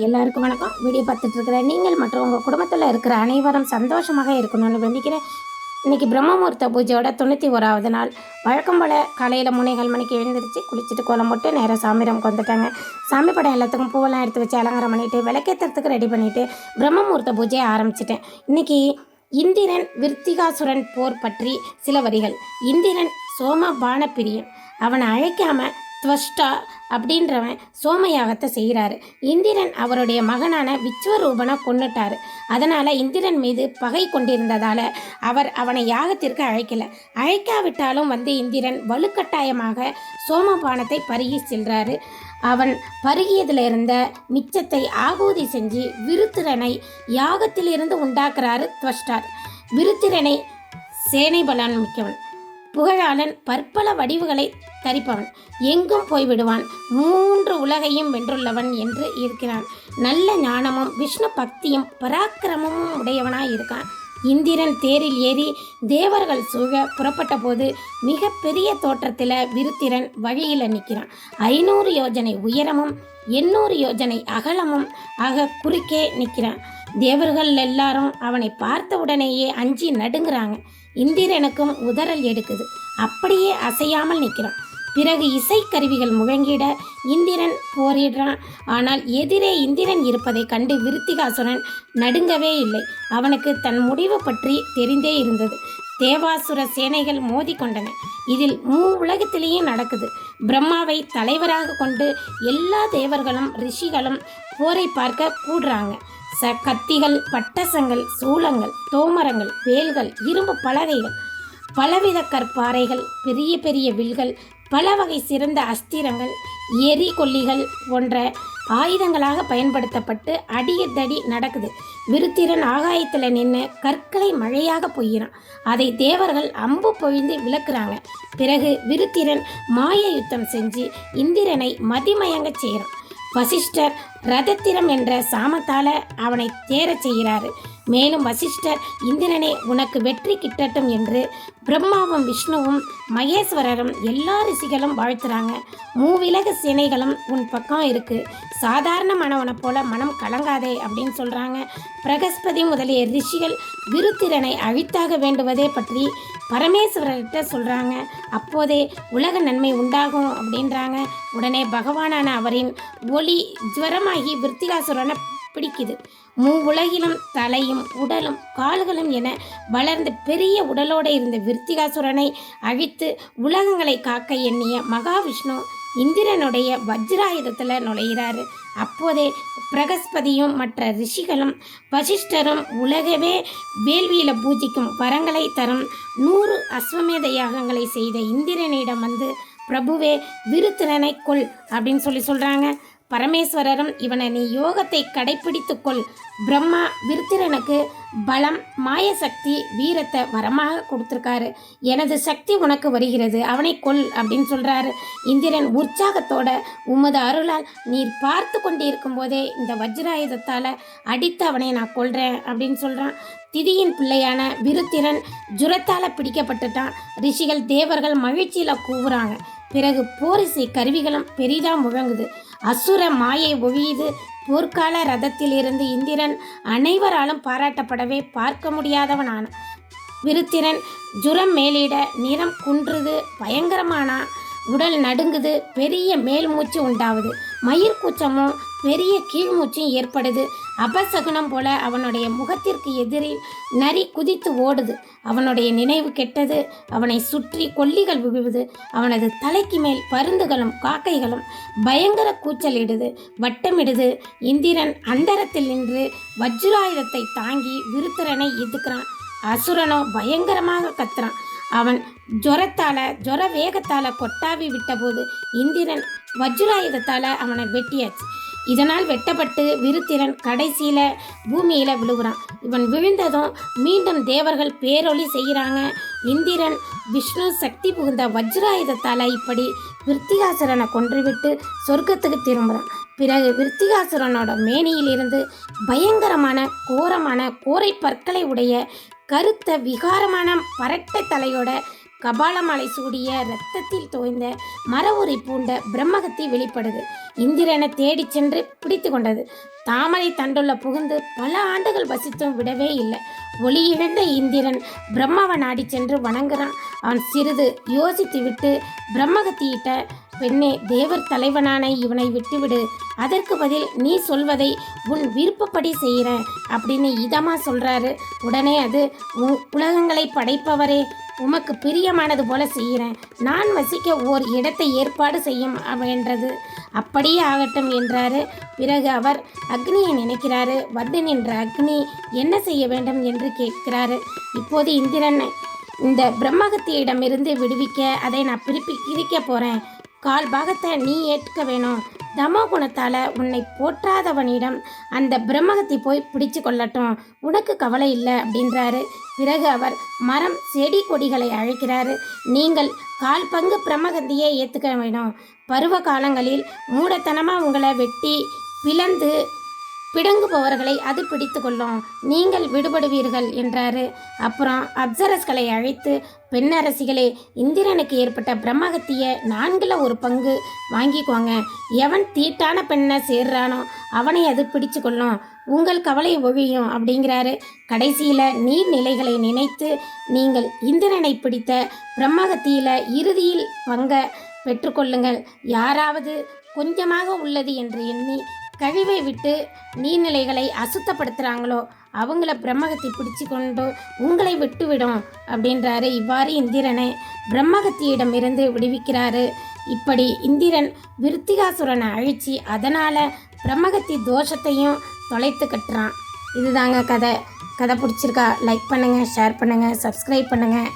எல்லாருக்கும் வணக்கம். வீடியோ பார்த்துட்டு இருக்கிற நீங்கள் மற்றும் உங்கள் குடும்பத்தில் இருக்கிற அனைவரும் சந்தோஷமாக இருக்கணும்னு வேண்டிக்கிறேன். இன்றைக்கி பிரம்மமுகூர்த்த பூஜையோட 91வது நாள். வழக்கம் போல் காலையில் 3:15 மணிக்கு எழுந்திரிச்சு குளிச்சுட்டு கோலம் போட்டு நேராக சாமி ரூமுக்கு வந்துட்டாங்க. சாமி படம் எல்லாத்துக்கும் பூவெல்லாம் எடுத்து வச்சு அலங்காரம் பண்ணிவிட்டு விளக்கேற்றுறதுக்கு ரெடி பண்ணிவிட்டு பிரம்மமுகூர்த்த பூஜையை ஆரம்பிச்சிட்டேன். இன்றைக்கி இந்திரன் விருத்திகாசுரன் போர் பற்றி சில வரிகள். இந்திரன் சோமபான பிரியன். அவனை அழைக்காமல் துவஷ்டா அப்படின்றவன் சோமயாகத்தை செய்கிறாரு. இந்திரன் அவருடைய மகனான விஸ்வரூபனை கொன்னுட்டார். அதனால் இந்திரன் மீது பகை கொண்டிருந்ததால் அவர் அவனை யாகத்திற்கு அழைக்காவிட்டாலும் இந்திரன் வலுக்கட்டாயமாக சோமபானத்தை பருகி செல்கிறாரு. அவன் பருகியதில் இருந்த மிச்சத்தை ஆகூதி செஞ்சு விருத்திரனை யாகத்திலிருந்து உண்டாக்குறாரு துவஷ்டார். விருத்திரனை சேனை பலன் மிக்கவன், புகழாளன், பற்பல வடிவுகளை தரிப்பவன், எங்கும் போய்விடுவான், 3 உலகையும் வென்றுள்ளவன் என்று இருக்கிறான். நல்ல ஞானமும் விஷ்ணு பக்தியும் பராக்கிரமமும் உடையவனாய் இருக்கான். இந்திரன் தேரில் ஏறி தேவர்கள் சூழ புறப்பட்ட போது மிக பெரிய தோற்றத்தில் விருத்திரன் வழியில் நிற்கிறான். 500 யோஜனை உயரமும் 800 யோஜனை அகலமும் ஆக குறுக்கே நிற்கிறான். தேவர்கள் எல்லாரும் அவனை பார்த்த உடனேயே அஞ்சி நடுங்கிறாங்க. இந்திரனுக்கும் உதறல் எடுக்குது. அப்படியே அசையாமல் நிற்கிறான். பிறகு இசைக்கருவிகள் முழங்கிட இந்திரன் போரிடுறான். ஆனால் எதிரே இந்திரன் இருப்பதை கண்டு விருத்திகாசுரன் நடுங்கவே இல்லை. அவனுக்கு தன் முடிவு பற்றி தெரிந்தே இருந்தது. தேவாசுர சேனைகள் மோதி கொண்டன. இதில் உலகத்திலேயும் நடக்குது. பிரம்மாவை தலைவராக கொண்டு எல்லா தேவர்களும் ரிஷிகளும் போரை பார்க்க கூடுறாங்க. கத்திகள், பட்டசங்கள், சூளங்கள், தோமரங்கள், வேல்கள், இரும்பு பலகைகள், பலவித கற்பாறைகள், பெரிய பெரிய வில்கள், பல வகை சிறந்த அஸ்திரங்கள், எரி கொல்லிகள் போன்ற ஆயுதங்களாக பயன்படுத்தப்பட்டு அடியதடி நடக்குது. விருத்திரன் ஆகாயத்தில் நின்று கற்களை மழையாக பொய்யிறான். அதை தேவர்கள் அம்பு பொழிந்து விளக்குறாங்க. பிறகு விருத்திரன் மாய யுத்தம் செஞ்சு இந்திரனை மதிமயங்க செய்கிறான். வசிஷ்டர் ரதத்திரம் என்ற சாமத்தால அவனை தேரச் செய்கிறாரு. மேலும் வசிஷ்டர், இந்திரனே உனக்கு வெற்றி கிட்டட்டும் என்று பிரம்மாவும் விஷ்ணுவும் மகேஸ்வரரும் எல்லா ரிஷிகளும் வாழ்த்துறாங்க. மூவிலக சேனைகளும் உன் பக்கம் இருக்கு. சாதாரணமானவனை போல மனம் கலங்காதே அப்படின்னு சொல்கிறாங்க. பிரகஸ்பதி முதலிய ரிஷிகள் விருத்திரனை அழித்தாக வேண்டுவதே பற்றி பரமேஸ்வரர்கிட்ட சொல்கிறாங்க. அப்போதே உலக நன்மை உண்டாகும் அப்படின்றாங்க. உடனே பகவானான அவரின் ஒளி ஜுவரமாகி விருத்திகாசுரனை பிடிக்குது. உலகிலும் தலையும் உடலும் கால்களும் என வளர்ந்த பெரிய உடலோடு இருந்த விருத்திகாசுரனை அழித்து உலகங்களை காக்க எண்ணிய மகாவிஷ்ணு இந்திரனுடைய வஜ்ராயுதத்தில் நுழைகிறாரு. அப்போதே பிரகஸ்பதியும் மற்ற ரிஷிகளும் வசிஷ்டரும் உலகவே வேள்வியில் பூஜிக்கும் வரங்களை தரும் 100 அஸ்வமேத யாகங்களை செய்த இந்திரனிடம் பிரபுவே விருத்திரனை கொள் அப்படின்னு சொல்கிறாங்க. பரமேஸ்வரரும் இவனை நீ யோகத்தை கடைப்பிடித்துக்கொள். பிரம்மா விருத்திரனுக்கு பலம், மாயசக்தி, வீரத்தை வரமாக கொடுத்துருக்காரு. எனது சக்தி உனக்கு வருகிறது, அவனை கொள் அப்படின்னு சொல்கிறாரு. இந்திரன் உற்சாகத்தோட, உமது அருளால் நீர் பார்த்து கொண்டு இருக்கும் போதே இந்த வஜ்ராயுதத்தால் அடித்து அவனை நான் கொள்கிறேன் அப்படின்னு சொல்கிறான். திதியின் பிள்ளையான விருத்திரன் ஜுரத்தால் பிடிக்கப்பட்டுட்டான். ரிஷிகள் தேவர்கள் மகிழ்ச்சியில் கூவுறாங்க. பிறகு போரிசை கருவிகளும் பெரிதாக முழங்குது. அசுர மாயை ஒழியுது. போர்க்கால ரதத்தில் இருந்து இந்திரன் அனைவராலும் பாராட்டப்படவே பார்க்க முடியாதவனான விருத்திரன் ஜுரம் மேலிட, நிறம் குன்றுது, பயங்கரமானா, உடல் நடுங்குது, பெரிய மேல் மூச்சு உண்டாகுது, மயிர் கூச்சமும் பெரிய கீழ்மூச்சும் ஏற்படுது. அபசகுனம் போல அவனுடைய முகத்திற்கு எதிரில் நரி குதித்து ஓடுது. அவனுடைய நினைவு கெட்டது. அவனை சுற்றி கொல்லிகள் விழுவுது. அவனது தலைக்கு மேல் பருந்துகளும் காக்கைகளும் பயங்கர கூச்சலிடுது, வட்டமிடுது. இந்திரன் அந்தரத்தில் நின்று வஜ்ராயுதத்தை தாங்கி விருத்திரனை எதுக்குறான். அசுரனோ பயங்கரமாக கத்துறான். அவன் ஜொர வேகத்தால் கொட்டாவி விட்டபோது இந்திரன் வஜ்ராயுதத்தால் அவனை வெட்டியாச்சு. இதனால் வெட்டப்பட்டு விருத்திரன் கடைசியில் பூமியில் விழுகிறான். இவன் விழுந்ததும் மீண்டும் தேவர்கள் பேரொளி செய்கிறாங்க. இந்திரன் விஷ்ணு சக்தி புகுந்த வஜ்ராயுதத்தால் இப்படி விருத்திகாசுரனை கொன்றுவிட்டு சொர்க்கத்துக்கு திரும்புகிறான். பிறகு விருத்திகாசுரனோட மேனியிலிருந்து பயங்கரமான கோரமான கோரை பற்களை உடைய கருத்த விகாரமான பரட்டை தலையோட கபாலமாலை சூடிய இரத்தத்தில் தோய்ந்த மர உரி பூண்ட பிரம்மகத்தி வெளிப்படுது. இந்திரனை தேடிச் சென்று பிடித்து கொண்டது. தாமரை தண்டுள்ள புகுந்து பல ஆண்டுகள் வசித்தும் விடவே இல்லை. ஒளி இழந்த இந்திரன் பிரம்மாவை நாடி சென்று வணங்குறான். அவன் சிறிது யோசித்து விட்டு பிரம்மகத்தியிட்ட, பெண்ணே, தேவர் தலைவனான இவனை விட்டுவிடு. அதற்கு பதில் நீ சொல்வதை உன் விருப்பப்படி செய்கிறேன் அப்படின்னு இதமா சொல்றாரு. உடனே அது, உலகங்களை படைப்பவரே, உமக்கு பிரியமானது போல செய்கிறேன். நான் வசிக்க ஓர் இடத்தை ஏற்பாடு செய்யும் என்றது. அப்படியே ஆகட்டும் என்றாரு. பிறகு அவர் அக்னியை நினைக்கிறாரு. வந்து நின்ற அக்னி என்ன செய்ய வேண்டும் என்று கேட்கிறாரு. இப்போது இந்திரன் இந்த பிரம்மகத்தியிடமிருந்து விடுவிக்க அதை நான் பிரிக்க போகிறேன். கால் பாகத்தை நீ ஏற்க வேணும். தமோ குணத்தால் உன்னை போற்றாதவனிடம் அந்த பிரம்மகத்தி போய் பிடிச்சு கொள்ளட்டும், உனக்கு கவலை இல்லை அப்படின்றாரு. பிறகு அவர் மரம் செடி கொடிகளை அழைக்கிறாரு. நீங்கள் 1/4 பங்கு பிரம்மகத்தியை ஏற்றுக்க வேணும். பருவ காலங்களில் மூடத்தனமாக உங்களை வெட்டி பிளந்து பிடுங்குபவர்களை அது பிடித்து கொள்ளும். நீங்கள் விடுபடுவீர்கள் என்றாரு. அப்புறம் அப்சரஸ்களை அழைத்து, பெண்ணரசிகளே, இந்திரனுக்கு ஏற்பட்ட பிரம்மகத்தியை 4ல் 1 பங்கு வாங்கிக்கோங்க. எவன் தீட்டான பெண்ணை சேர்றானோ அவனை அது பிடிச்சு கொள்ளும். உங்கள் கவலை ஒழியும் அப்படிங்கிறாரு. கடைசியில் நீர்நிலைகளை நினைத்து, நீங்கள் இந்திரனை பிடித்த பிரம்மகத்தியில் இறுதியில் பங்கை பெற்றுக்கொள்ளுங்கள். யாராவது கொஞ்சமாக உள்ளது என்று எண்ணி கழிவை விட்டு நீர்நிலைகளை அசுத்தப்படுத்துகிறாங்களோ அவங்கள பிரம்மகத்தி பிடிச்சு கொண்டு உங்களை விட்டுவிடும் அப்படின்றாரு. இவ்வாறு இந்திரனை பிரம்மகத்தியிடமிருந்து விடுவிக்கிறாரு. இப்படி இந்திரன் விருத்திகாசுரனை அழித்து அதனால் பிரம்மகத்தி தோஷத்தையும் தொலைத்து கட்டுறான். இதுதாங்க கதை. கதை பிடிச்சிருக்கா? லைக் பண்ணுங்கள், ஷேர் பண்ணுங்கள், சப்ஸ்கிரைப் பண்ணுங்கள்.